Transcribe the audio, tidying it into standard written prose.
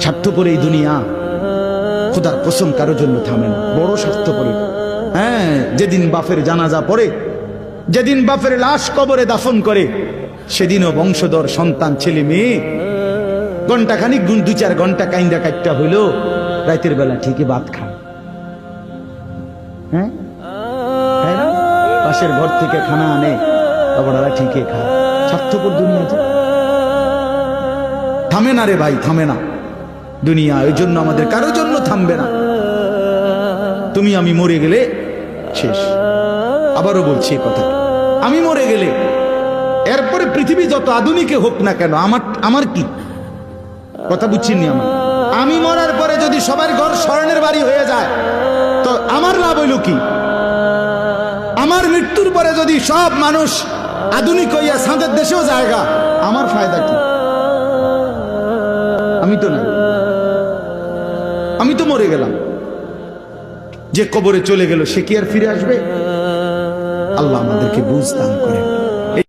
স্বার্থপর এই দুনিয়া, খোদার কসম কারোর জন্য থামে না, বড় স্বার্থপর। হ্যাঁ, যেদিন বাপের জানাজা পড়ে, যেদিন বাপের লাশ কবরে দাফন করে, সেদিনও বংশধর সন্তান ছেলে মেয়ে ঘন্টাখানিক 2-4 ঘন্টা কাইন্দা কাটটা হইল, রাতের বেলা ঠিকই ভাত খায়। হ্যাঁ, পাশের ঘর থেকে খানা আনে, ওরা ঠিকই খায়। স্বার্থপর দুনিয়া যে থামে না রে ভাই, থামে না দুনিয়া। ওই জন্য আমাদের কারোর জন্য থামবে না। তুমি আমি মরে গেলে শেষ। আবারও বলছি কথা, আমি মরে গেলে এরপরে পৃথিবী যত আধুনিকে হোক না কেন, আমার কি কথা বুঝছিনি? আমি মরার পরে যদি সবার ঘর স্বর্ণের বাড়ি হয়ে যায় তো আমার লাভ হইল কি? আমার মৃত্যুর পরে যদি সব মানুষ আধুনিক হইয়া সাঁদের দেশেও জায়গা, আমার ফায়দা কি? আমি তো না, আমি তো মরে গেলাম। যে কবরে চলে গেল সে কি আর ফিরে আসবে? আল্লাহ আমাদেরকে বুঝ দান করেন।